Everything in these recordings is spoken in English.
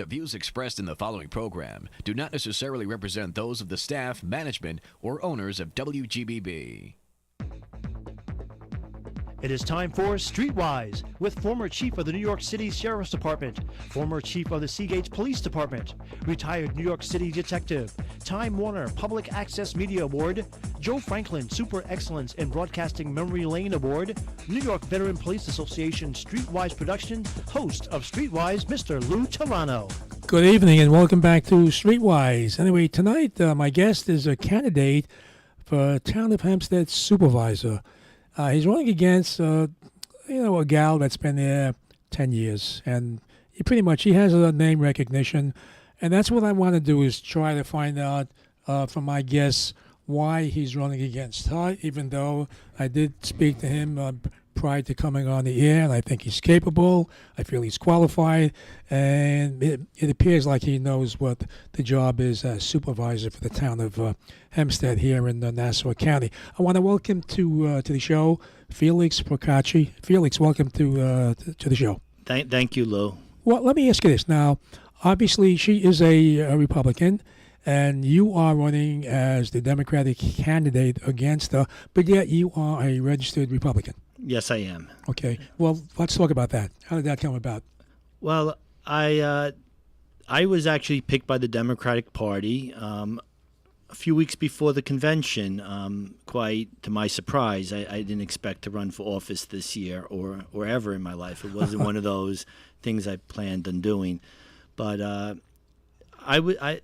The views expressed in the following program do not necessarily represent those of the staff, management, or owners of WGBB. It is time for Streetwise with former chief of the New York City Sheriff's Department, former chief of the Seagate Police Department, retired New York City detective, Time Warner Public Access Media Award, Joe Franklin Super Excellence in Broadcasting Memory Lane Award, New York Veteran Police Association Streetwise production, host of Streetwise, Mr. Lou Tarano. Good evening and welcome back to Streetwise. Anyway, tonight my guest is a candidate for Town of Hempstead supervisor. He's running against, a gal that's been there 10 years, and he has a name recognition, and that's what I want to do is try to find out from my guests why he's running against her, even though I did speak to him prior to coming on the air, and I think he's capable. I feel he's qualified, and it appears like he knows what the job is as supervisor for the town of Hempstead here in Nassau County. I want to welcome to the show Felix Procacci. Felix, welcome to the show. Thank you, Lou. Well, let me ask you this. Now, obviously, she is a Republican, and you are running as the Democratic candidate against her, but yet you are a registered Republican. Yes, I am. Okay. Well, let's talk about that. How did that come about? Well, I was actually picked by the Democratic Party a few weeks before the convention. Quite to my surprise, I didn't expect to run for office this year or ever in my life. It wasn't one of those things I planned on doing. But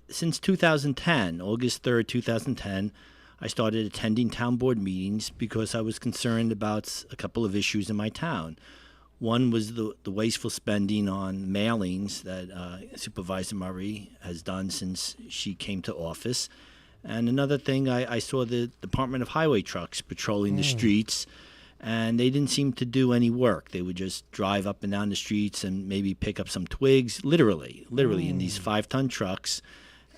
since 2010, August 3rd, 2010, I started attending town board meetings because I was concerned about a couple of issues in my town. One was the wasteful spending on mailings that Supervisor Murray has done since she came to office. And another thing, I saw the Department of Highway trucks patrolling the streets, and they didn't seem to do any work. They would just drive up and down the streets and maybe pick up some twigs, literally in these 5-ton trucks.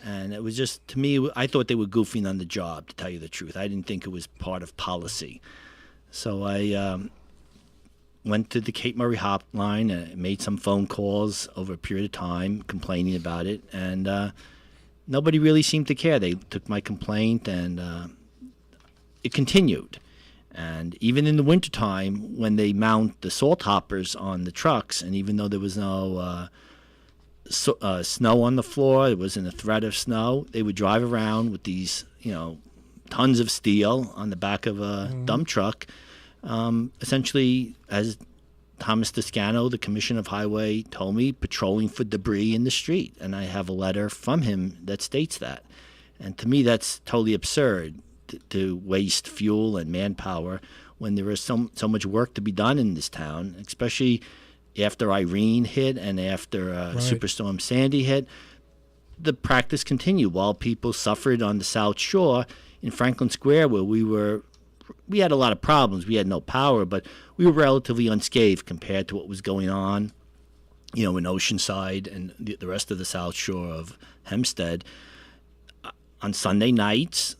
And it was just, to me, I thought they were goofing on the job, to tell you the truth. I didn't think it was part of policy. So I went to the Cape Murray hotline and made some phone calls over a period of time complaining about it. And nobody really seemed to care. They took my complaint, and it continued. And even in the wintertime, when they mount the salt hoppers on the trucks, and even though there was no snow on the floor, there wasn't a threat of snow, they would drive around with these, tons of steel on the back of a dump truck, essentially, as Thomas Toscano, the Commissioner of Highway, told me, patrolling for debris in the street. And I have a letter from him that states that. And to me, that's totally absurd to waste fuel and manpower when there is so much work to be done in this town, especially after Irene hit and after Superstorm Sandy hit. The practice continued while people suffered on the South Shore in Franklin Square, where we had a lot of problems. We had no power, but we were relatively unscathed compared to what was going on, in Oceanside and the rest of the South Shore of Hempstead. On Sunday nights,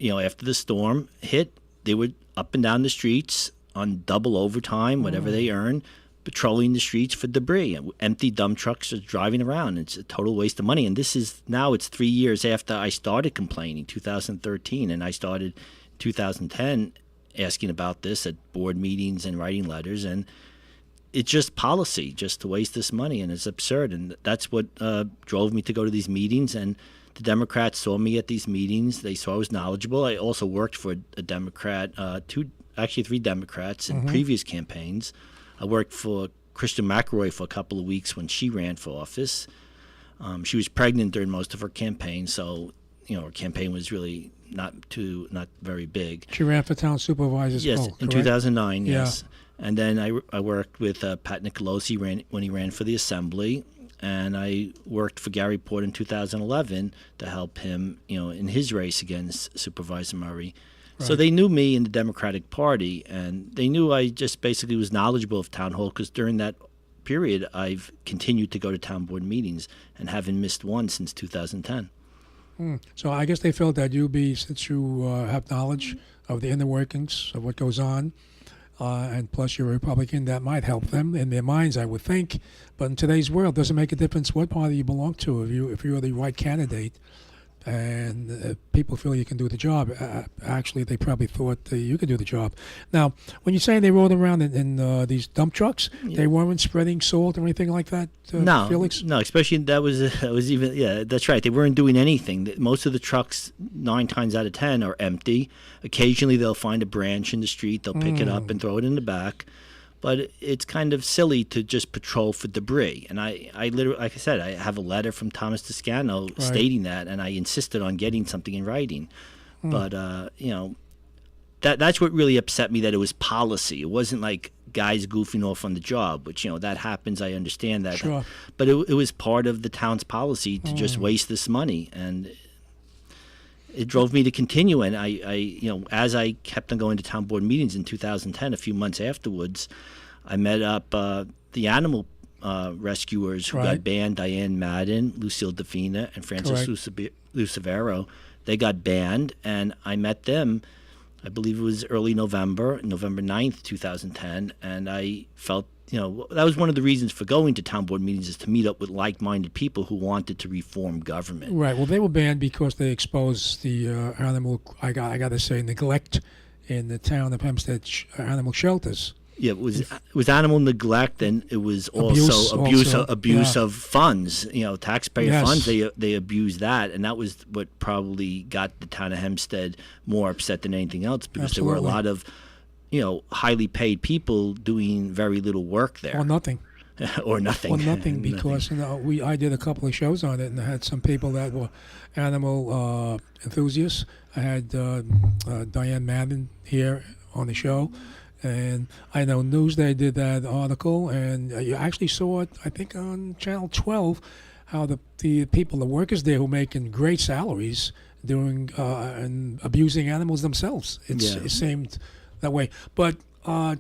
after the storm hit, they were up and down the streets on double overtime, whatever they earned, patrolling the streets for debris. Empty dump trucks are driving around. It's a total waste of money. And it's 3 years after I started complaining, 2013, and I started 2010 asking about this at board meetings and writing letters. And it's just policy, just to waste this money, and it's absurd. And that's what drove me to go to these meetings. And the Democrats saw me at these meetings. They saw I was knowledgeable. I also worked for a Democrat, 3 Democrats in previous campaigns. I worked for Kristen McElroy for a couple of weeks when she ran for office. She was pregnant during most of her campaign, so her campaign was really not very big. She ran for town supervisor. Yes, in 2009. Yes, yeah. And then I worked with Pat Nicolosi when he ran for the Assembly, and I worked for Gary Port in 2011 to help him, in his race against Supervisor Murray. Right. So they knew me in the Democratic Party, and they knew I just basically was knowledgeable of town hall, because during that period I've continued to go to town board meetings and haven't missed one since 2010. So I guess they felt that since you have knowledge of the inner workings of what goes on, and plus you're a Republican, that might help them in their minds, I would think. But in today's world, it doesn't make a difference what party you belong to. If you're the right candidate, and people feel you can do the job, actually they probably thought you could do the job. Now, when you're saying they rode around in these dump trucks, they weren't spreading salt or anything like that, No, Felix? no, especially that was even, yeah, that's right. They weren't doing anything. Most of the trucks, 9 times out of 10, are empty. Occasionally they'll find a branch in the street, they'll pick it up and throw it in the back. But it's kind of silly to just patrol for debris. And I literally, like I said, I have a letter from Thomas Toscano stating that, and I insisted on getting something in writing. But, that's what really upset me, that it was policy. It wasn't like guys goofing off on the job, which, that happens. I understand that. Sure. But it was part of the town's policy to just waste this money. And it drove me to continue. And I as I kept on going to town board meetings in 2010, a few months afterwards, I met up the animal rescuers who got banned: Diane Madden, Lucille Defina, and Francis Lucevero. They got banned, and I met them. I believe it was early November 9th, 2010, and I felt, that was one of the reasons for going to town board meetings, is to meet up with like-minded people who wanted to reform government. Right. Well, they were banned because they exposed the animal, I got to say, neglect in the town of Hempstead animal shelters. Yeah, it was animal neglect, and it was also abuse of funds. Taxpayer funds. They abused that, and that was what probably got the town of Hempstead more upset than anything else, because there were a lot of, highly paid people doing very little work there. Or nothing. Or nothing. Or nothing, because I did a couple of shows on it, and I had some people that were animal enthusiasts. I had Diane Madden here on the show. And I know Newsday did that article, and you actually saw it, I think, on Channel 12, how the people, the workers there who are making great salaries, doing and abusing animals themselves. It seemed that way. But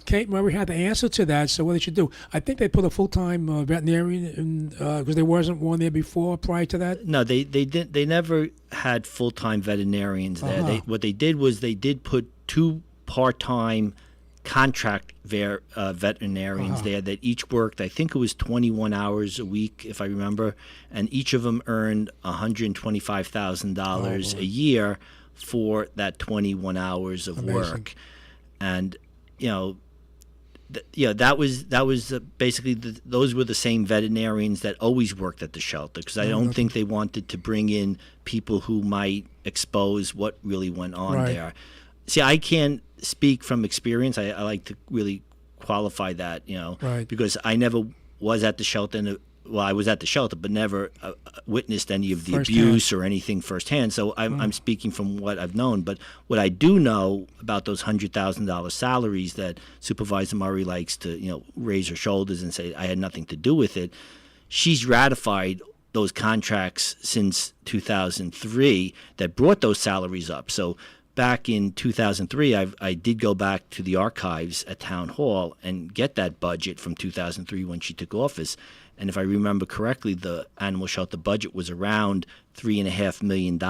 Kate Murray had the answer to that, so what they should do. I think they put a full-time veterinarian because there wasn't one there before, prior to that. No, they did. They never had full-time veterinarians there. What they did was they did put 2 part-time contract veterinarians there that each worked, I think it was 21 hours a week, if I remember, and each of them earned $125,000 a year for that 21 hours of work. And that was basically those were the same veterinarians that always worked at the shelter, because I don't think they wanted to bring in people who might expose what really went on there. See, I can't speak from experience. I like to really qualify that, because I never was at the shelter. I was at the shelter, but never witnessed any of the abuse or anything firsthand. So I'm speaking from what I've known. But what I do know about those $100,000 salaries that Supervisor Murray likes to, raise her shoulders and say I had nothing to do with it. She's ratified those contracts since 2003 that brought those salaries up. So back in 2003, I did go back to the archives at Town Hall and get that budget from 2003 when she took office. And if I remember correctly, the animal shelter budget was around $3.5 million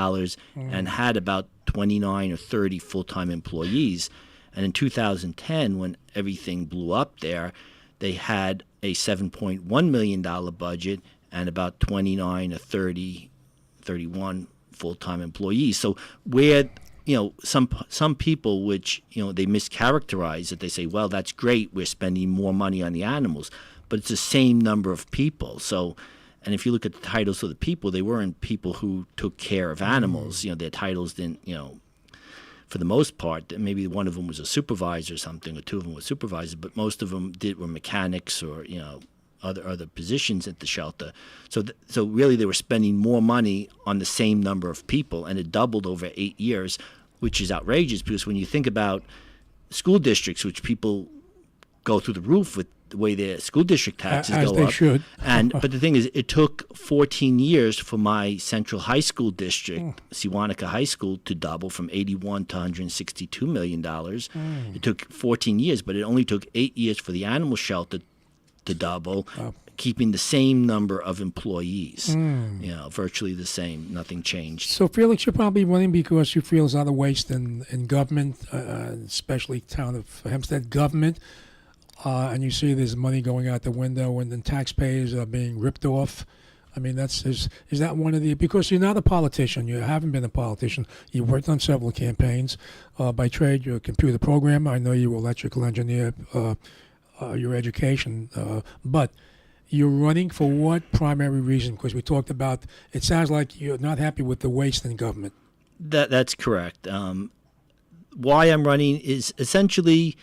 and had about 29 or 30 full-time employees. And in 2010, when everything blew up there, they had a $7.1 million budget and about 29 or 30, 31 full-time employees. So where some people, which, they mischaracterize it, they say, well, that's great, we're spending more money on the animals, but it's the same number of people. So, and if you look at the titles of the people, they weren't people who took care of animals. Their titles didn't, for the most part, maybe one of them was a supervisor or something, or 2 of them were supervisors, but most of them were mechanics or, other positions at the shelter. So really they were spending more money on the same number of people, and it doubled over 8 years, which is outrageous, because when you think about school districts, which people go through the roof with the way their school district taxes go up. As they should. But the thing is, it took 14 years for my central high school district, Sewanaka High School, to double from $81 to $162 million. It took 14 years, but it only took 8 years for the animal shelter to double. keeping the same number of employees. Virtually the same. Nothing changed. So, Felix, you're probably running because you feel there's a lot of waste in government, especially town of Hempstead government, and you see there's money going out the window and then taxpayers are being ripped off. I mean, is that one of the, because you're not a politician, you haven't been a politician, you worked on several campaigns. By trade, you're a computer programmer. I know you're an electrical engineer, your education, but you're running for what primary reason? Because we talked about, it sounds like you're not happy with the waste in government. That's correct. Why I'm running is essentially,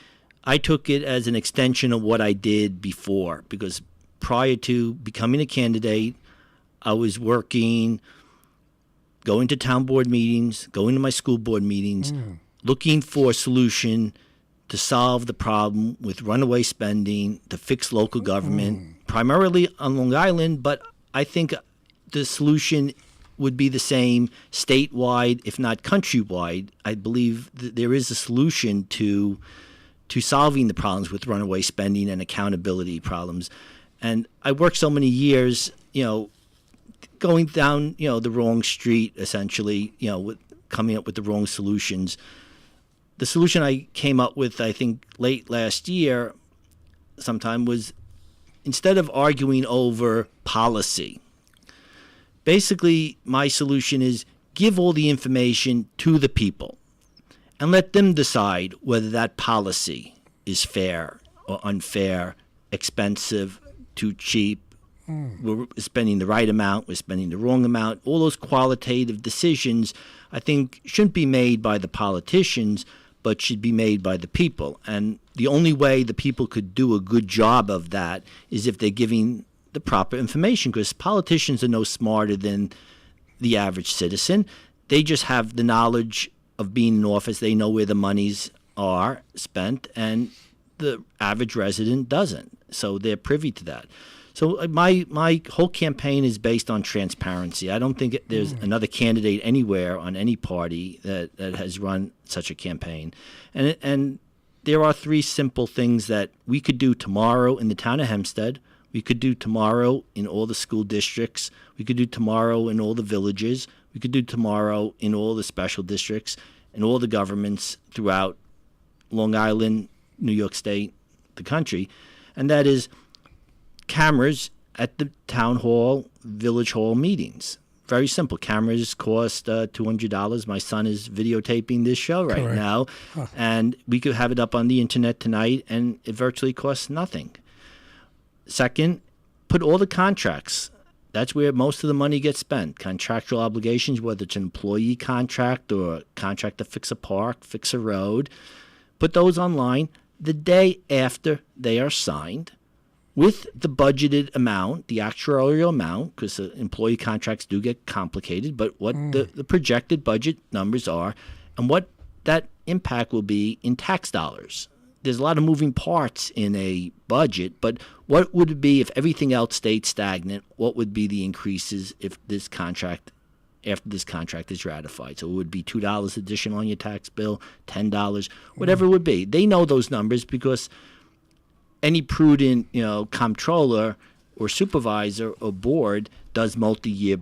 I took it as an extension of what I did before, because prior to becoming a candidate, I was working, going to town board meetings, going to my school board meetings, looking for a solution to solve the problem with runaway spending, to fix local government, primarily on Long Island, but I think the solution would be the same statewide, if not countrywide. I believe that there is a solution to solving the problems with runaway spending and accountability problems. And I worked so many years, going down, the wrong street, essentially, with coming up with the wrong solutions. The solution I came up with, I think, late last year sometime was, instead of arguing over policy, basically my solution is give all the information to the people and let them decide whether that policy is fair or unfair, expensive, too cheap, we're spending the right amount, we're spending the wrong amount. All those qualitative decisions, I think, shouldn't be made by the politicians, but should be made by the people. And the only way the people could do a good job of that is if they're giving the proper information, because politicians are no smarter than the average citizen. They just have the knowledge of being in office. They know where the monies are spent, and the average resident doesn't. So they're privy to that. So my whole campaign is based on transparency. I don't think there's another candidate anywhere on any party that has run such a campaign. And there are three simple things that we could do tomorrow in the town of Hempstead. We could do tomorrow in all the school districts. We could do tomorrow in all the villages. We could do tomorrow in all the special districts and all the governments throughout Long Island, New York State, the country. And that is cameras at the town hall, village hall meetings. Very simple. Cameras cost $200. My son is videotaping this show right now, and we could have it up on the internet tonight, and it virtually costs nothing. Second, put all the contracts. That's where most of the money gets spent. Contractual obligations, whether it's an employee contract or a contract to fix a park, fix a road, put those online the day after they are signed, with the budgeted amount, the actuarial amount, because employee contracts do get complicated, but what the projected budget numbers are and what that impact will be in tax dollars. There's a lot of moving parts in a budget, but what would it be if everything else stayed stagnant? What would be the increases if this contract, after this contract is ratified? So it would be $2 additional on your tax bill, $10, whatever it would be. They know those numbers because any prudent, comptroller or supervisor or board does multi-year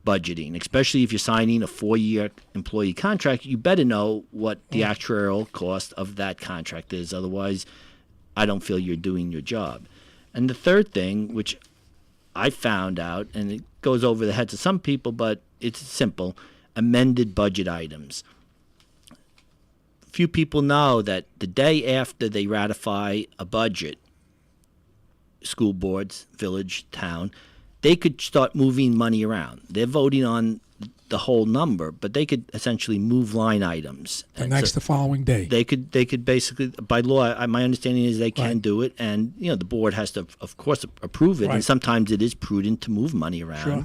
budgeting, especially if you're signing a 4-year employee contract. You better know what the actuarial cost of that contract is. Otherwise, I don't feel you're doing your job. And the third thing, which I found out, and it goes over the heads of some people, but it's simple, amended budget items. Few people know that the day after they ratify a budget, school boards, village, town, they could start moving money around. They're voting on the whole number, but they could essentially move line items. The following day. They could basically, by law, my understanding is they can do it, and the board has to, of course, approve it, and sometimes it is prudent to move money around. Sure.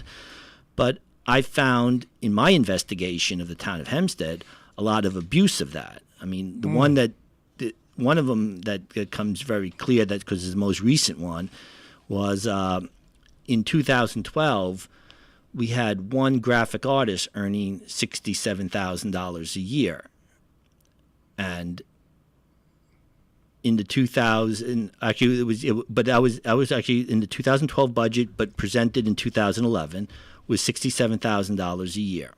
But I found in my investigation of the town of Hempstead a lot of abuse of that. I mean, one of them that comes very clear, that because it's the most recent one, was in 2012, we had one graphic artist earning $67,000 a year. And in the 2000, actually but I was actually in the 2012 budget, but presented in 2011 was $67,000 a year.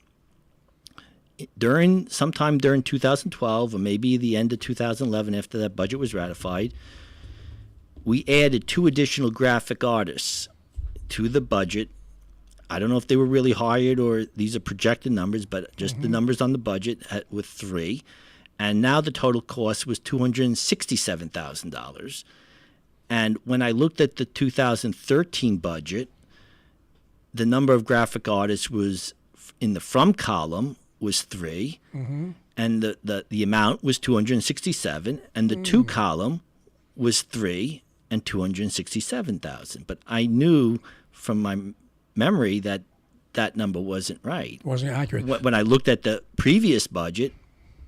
Sometime during 2012, or maybe the end of 2011, after that budget was ratified, we added 2 additional graphic artists to the budget. I don't know if they were really hired or these are projected numbers, but just the numbers on the budget with 3. And now the total cost was $267,000. And when I looked at the 2013 budget, the number of graphic artists was in the from column was 3, and the amount was 267, and the to column was 3 and 267,000. But I knew from my memory that that number wasn't right. Wasn't accurate. When I looked at the previous budget,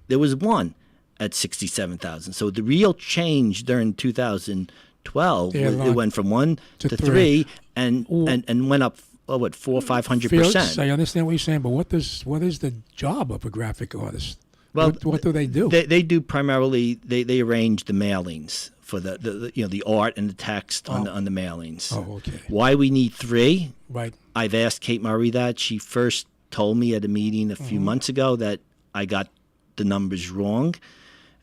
there was 1 at 67,000. So the real change during 2012, it went from 1 to 3, and went up. 400 or 500%. Felix, I understand what you're saying, but what is the job of a graphic artist? Well, what do they do? They do primarily they arrange the mailings for the art and the text on the mailings. Oh, okay. Why we need 3? Right. I've asked Kate Murray that. She first told me at a meeting a few months ago that I got the numbers wrong,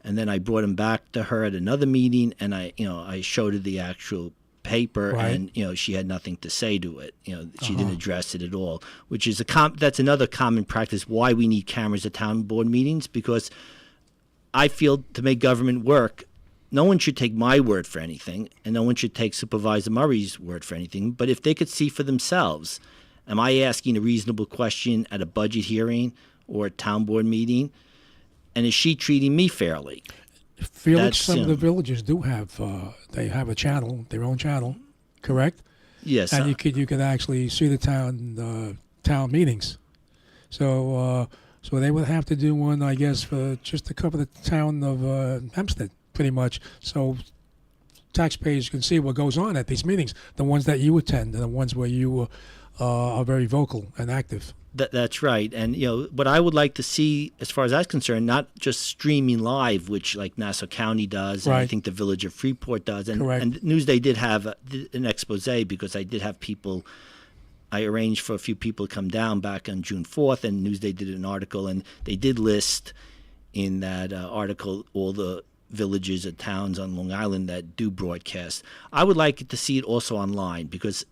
and then I brought them back to her at another meeting, and I showed her the actual paper, right. And she had nothing to say to it. She didn't address it at all, which is that's another common practice. Why we need cameras at town board meetings, because I feel to make government work, no one should take my word for anything, and no one should take Supervisor Murray's word for anything. But if they could see for themselves, am I asking a reasonable question at a budget hearing or a town board meeting, and is she treating me fairly? Felix, some of the villages do have they have a channel, their own channel, correct? Yes. And you could actually see the town meetings. So they would have to do one, I guess, just to cover the town of Hempstead, pretty much. So taxpayers can see what goes on at these meetings, the ones that you attend and the ones where you are very vocal and active. That's right. And, what I would like to see, as far as that's concerned, not just streaming live, which like Nassau County does, and right. I think the Village of Freeport does. And, correct. And Newsday did have an expose, because I did have people, I arranged for a few people to come down back on June 4th, and Newsday did an article, and they did list in that article all the villages or towns on Long Island that do broadcast. I would like to see it also online, because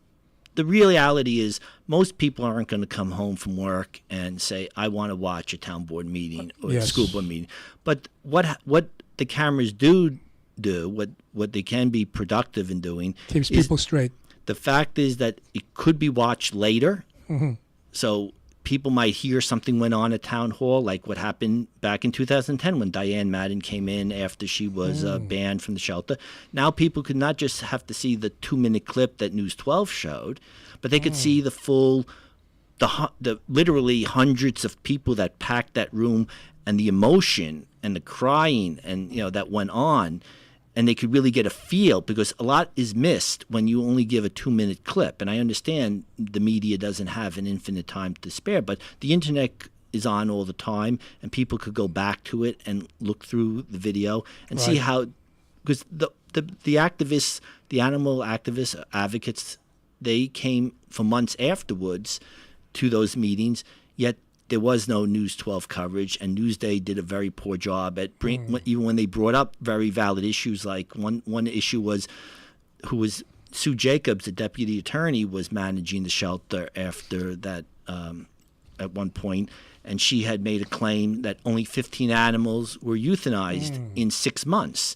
the reality is most people aren't going to come home from work and say, I want to watch a town board meeting or yes. a school board meeting. But what the cameras do, what they can be productive in doing, keeps people straight. The fact is that it could be watched later. So people might hear something went on at town hall, like what happened back in 2010 when Diane Madden came in after she was banned from the shelter. Now people could not just have to see the 2-minute clip that News 12 showed, but they could see the full, the literally hundreds of people that packed that room, and the emotion and the crying and that went on. And they could really get a feel, because a lot is missed when you only give a 2-minute clip. And I understand the media doesn't have an infinite time to spare, but the internet is on all the time, and people could go back to it and look through the video and see how, because the activists, the animal activists, advocates, they came for months afterwards to those meetings, yet there was no News 12 coverage, and Newsday did a very poor job at even when they brought up very valid issues. Like one issue was Sue Jacobs, the deputy attorney, was managing the shelter after that at one point, and she had made a claim that only 15 animals were euthanized in 6 months.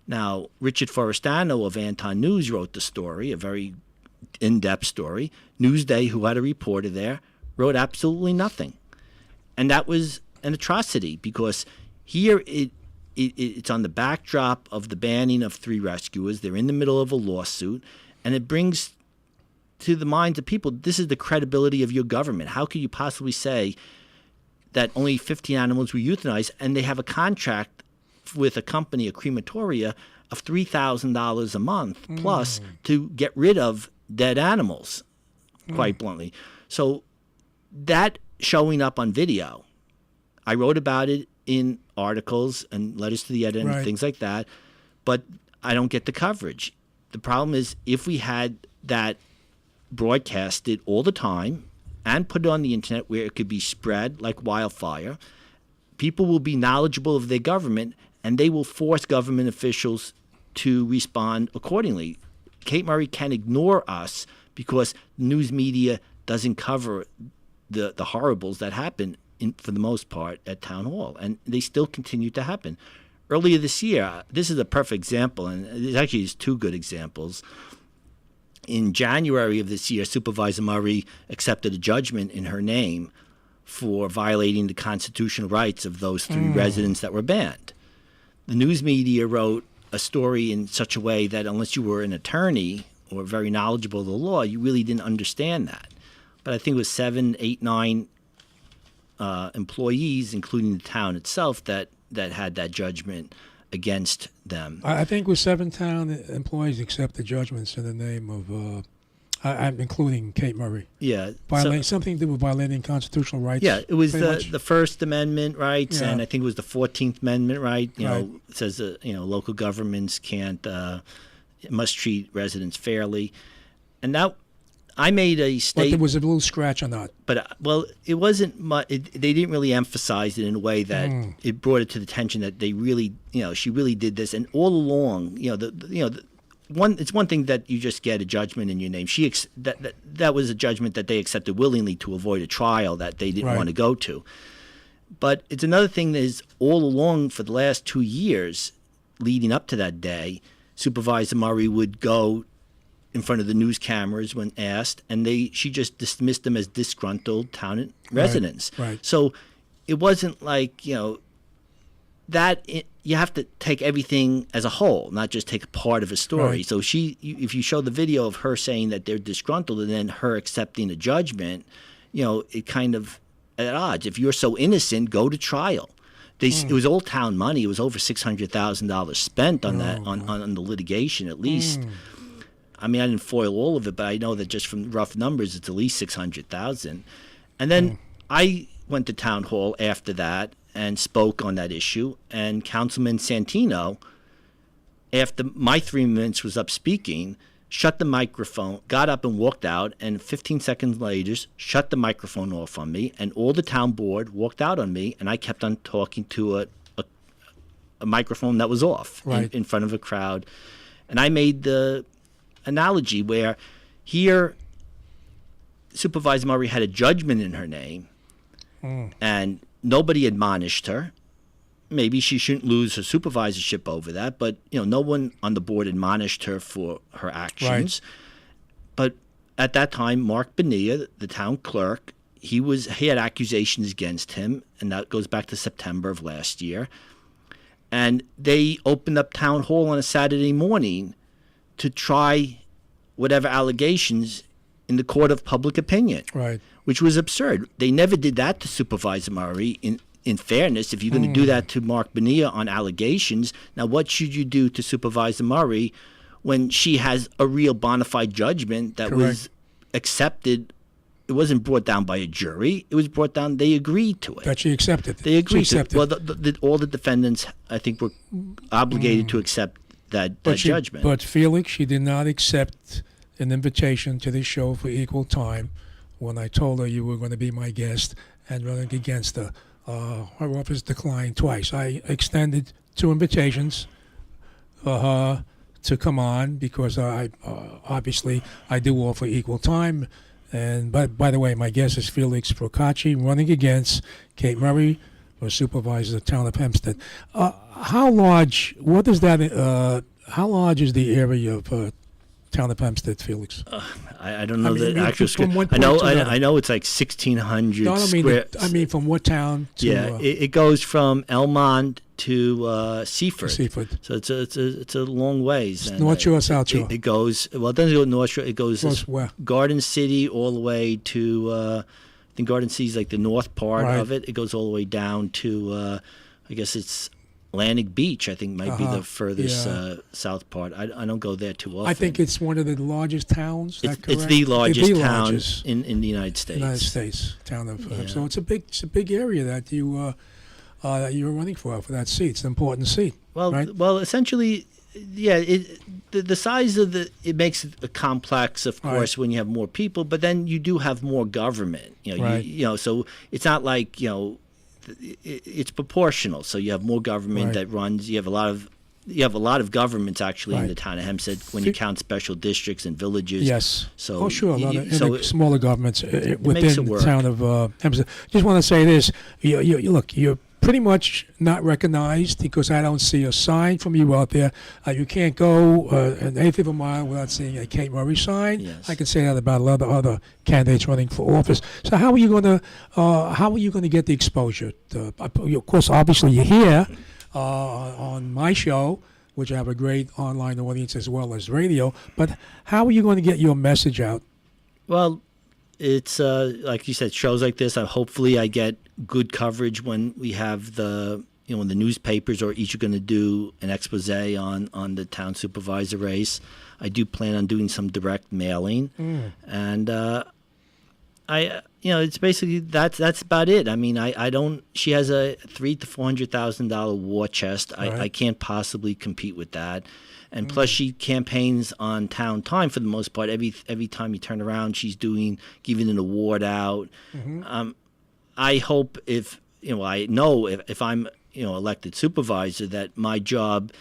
Now, Richard Forestano of Anton News wrote the story, a very in-depth story. Newsday, who had a reporter there, wrote absolutely nothing. And that was an atrocity, because here it's on the backdrop of the banning of 3 rescuers. They're in the middle of a lawsuit, and it brings to the minds of people, this is the credibility of your government. How could you possibly say that only 15 animals were euthanized, and they have a contract with a company, a crematoria, of $3,000 a month plus to get rid of dead animals, quite bluntly. So that showing up on video, I wrote about it in articles and letters to the editor and things like that, but I don't get the coverage. The problem is if we had that broadcasted all the time and put it on the internet where it could be spread like wildfire, people will be knowledgeable of their government and they will force government officials to respond accordingly. Kate Murray can ignore us because news media doesn't cover the horribles that happen for the most part at Town Hall, and they still continue to happen. Earlier this year, this is a perfect example, and it actually is two good examples. In January of this year, Supervisor Murray accepted a judgment in her name for violating the constitutional rights of those three residents that were banned. The news media wrote a story in such a way that unless you were an attorney or very knowledgeable of the law, you really didn't understand that. But I think it was 7, 8, 9 employees, including the town itself, that had that judgment against them. I think with 7 town employees accept the judgments in the name of, I'm including Kate Murray. Yeah. Something to do with violating constitutional rights. Yeah, it was the First Amendment rights, and I think it was the 14th Amendment right. You know, it says that, local governments must treat residents fairly. And now I made a statement. But there was a little scratch on that. But, it wasn't much. They didn't really emphasize it in a way that it brought it to the attention that they really, she really did this. And all along, it's one thing that you just get a judgment in your name. That was a judgment that they accepted willingly to avoid a trial that they didn't want to go to. But it's another thing that is all along for the last 2 years leading up to that day, Supervisor Murray would go in front of the news cameras when asked, and she just dismissed them as disgruntled town residents. Right. So it wasn't like, that you have to take everything as a whole, not just take a part of a story. Right. So if you show the video of her saying that they're disgruntled and then her accepting a judgment, it kind of at odds. If you're so innocent, go to trial. It was all town money. It was over $600,000 spent on that on the litigation at least. I mean, I didn't foil all of it, but I know that just from rough numbers, it's at least $600,000. And then I went to town hall after that and spoke on that issue. And Councilman Santino, after my 3 minutes was up speaking, shut the microphone, got up and walked out, and 15 seconds later shut the microphone off on me, and all the town board walked out on me, and I kept on talking to a microphone that was off in front of a crowd. And I made the analogy where here Supervisor Murray had a judgment in her name and nobody admonished her. Maybe she shouldn't lose her supervisorship over that, but no one on the board admonished her for her actions. But at that time, Mark Bonilla, the town clerk, he had accusations against him, and that goes back to September of last year. And they opened up town hall on a Saturday morning to try whatever allegations in the court of public opinion, which was absurd. They never did that to Supervisor Murray. In fairness, if you're going to do that to Mark Bonilla on allegations, now what should you do to Supervisor Murray when she has a real bona fide judgment that was accepted? It wasn't brought down by a jury. It was brought down, they agreed to it. That she accepted. They agreed to it. Well, all the defendants, I think, were obligated to accept that judgment. But Felix, she did not accept an invitation to the show for equal time when I told her you were going to be my guest and running against her. Her office declined twice. I extended 2 invitations for her to come on because I obviously I do offer equal time. And by the way, my guest is Felix Procacci running against Kate Murray for supervisor of the town of Hempstead. How large? What is that? How large is the area of town of Hempstead, Felix? I don't know the actual square. I know it's like 1,600 square. I mean, from what town to? Yeah, it goes from Elmont to Seaford. So it's a long ways. And North Shore, South Shore. It goes it doesn't go North Shore. It goes where? Garden City all the way to. I think Garden City is like the north part of it. It goes all the way down to. I guess it's Atlantic Beach, I think, might be the furthest south part. I don't go there too often. I think it's one of the largest towns. It's the largest town in the United States. Town of so it's a big area that you're running for that seat. It's an important seat. Well, right? essentially, Yeah, the size of it makes it complex, of course, when you have more people. But then you do have more government. So it's not like it's proportional. So you have more government that runs. You have a lot of governments actually in the town of Hempstead when you count special districts and villages. Yes. So sure. A lot of smaller governments within the town of Hempstead. Just want to say this: you're pretty much not recognized because I don't see a sign from you out there. You can't go an eighth of a mile without seeing a Kate Murray sign. Yes. I can say that about a lot of other candidates running for office. So how are you going to get the exposure? Of course, obviously you're here on my show, which I have a great online audience as well as radio. But how are you going to get your message out? Well, it's like you said, shows like this. Hopefully, I get good coverage when we have when the newspapers are each going to do an expose on the town supervisor race. I do plan on doing some direct mailing, and it's basically that's about it. I mean, I don't. She has a $300,000 to $400,000 war chest. I can't possibly compete with that. And plus, she campaigns on town time for the most part. Every time you turn around, she's giving an award out. I hope if I'm elected supervisor, that my job,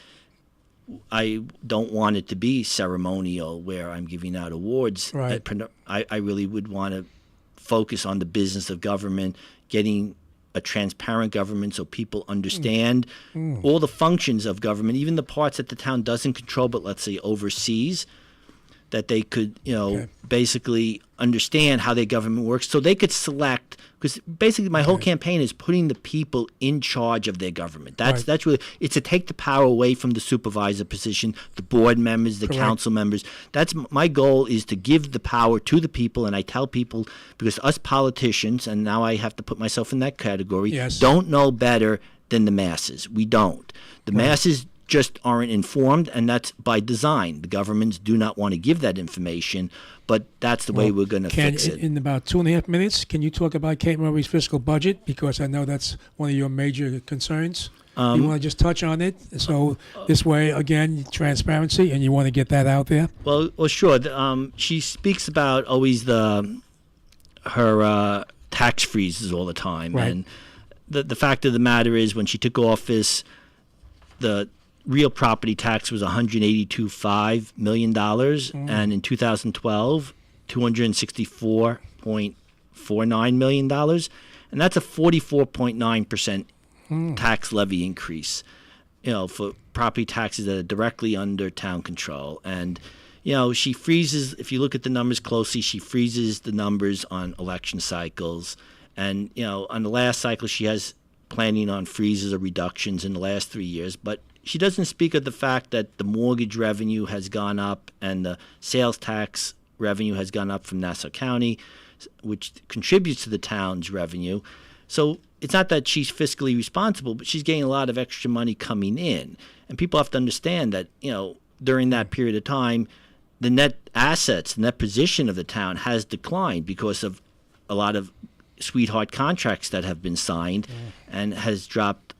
I don't want it to be ceremonial where I'm giving out awards. Right. I really would want to focus on the business of government, getting a transparent government so people understand all the functions of government, even the parts that the town doesn't control, but let's say overseas, that they could, basically understand how their government works so they could select, because basically my whole campaign is putting the people in charge of their government. That's really, it's to take the power away from the supervisor position, the board members, the council members. That's my goal, is to give the power to the people. And I tell people, because us politicians, and now I have to put myself in that category, don't know better than the masses. We don't. The masses just aren't informed, and that's by design. The governments do not want to give that information, but that's the way we're going to fix it. In about 2.5 minutes, can you talk about Kate Murray's fiscal budget? Because I know that's one of your major concerns. You want to just touch on it? So this way, again, transparency, and you want to get that out there? Well, sure. She speaks about always her tax freezes all the time. And the fact of the matter is, when she took office, the real property tax was $182.5 million, and in 2012, $264.49 million, and that's a 44.9% tax levy increase, for property taxes that are directly under town control. And she freezes, if you look at the numbers closely, she freezes the numbers on election cycles, and on the last cycle she has planning on freezes or reductions in the last 3 years, but she doesn't speak of the fact that the mortgage revenue has gone up and the sales tax revenue has gone up from Nassau County, which contributes to the town's revenue. So it's not that she's fiscally responsible, but she's getting a lot of extra money coming in. And people have to understand that, during that period of time, the net assets, the net position of the town has declined because of a lot of sweetheart contracts that have been signed, and has dropped,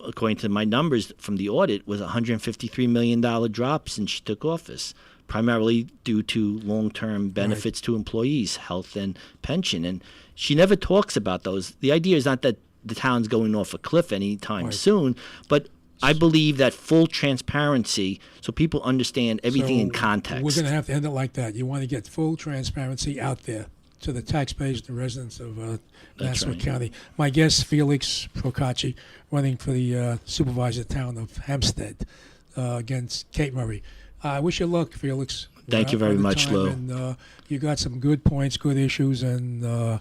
according to my numbers from the audit, was $153 million drop since she took office, primarily due to long-term benefits to employees, health and pension. And she never talks about those. The idea is not that the town's going off a cliff anytime soon, but I believe that full transparency, so people understand everything in context. We're going to have to end it like that. You want to get full transparency out there to the taxpayers, the residents of Nassau County. My guest, Felix Procacci, running for the supervisor town of Hempstead against Kate Murray. I wish you luck, Felix. Thank you very much, Lou. And you got some good points, good issues, and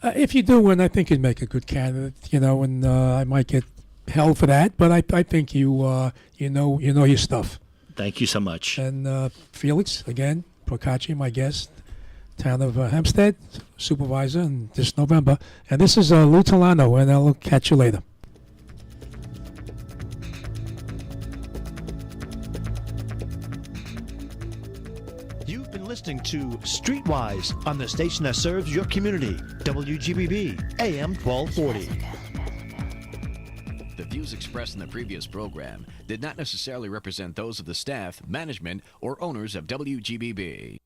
if you do win, I think you'd make a good candidate. And I might get hell for that, but I think you know your stuff. Thank you so much. And Felix, again, Procacci, my guest, town of Hempstead, supervisor, and this November. And this is Lou Talano, and I'll catch you later. You've been listening to Streetwise on the station that serves your community, WGBB, AM 1240. The views expressed in the previous program did not necessarily represent those of the staff, management, or owners of WGBB.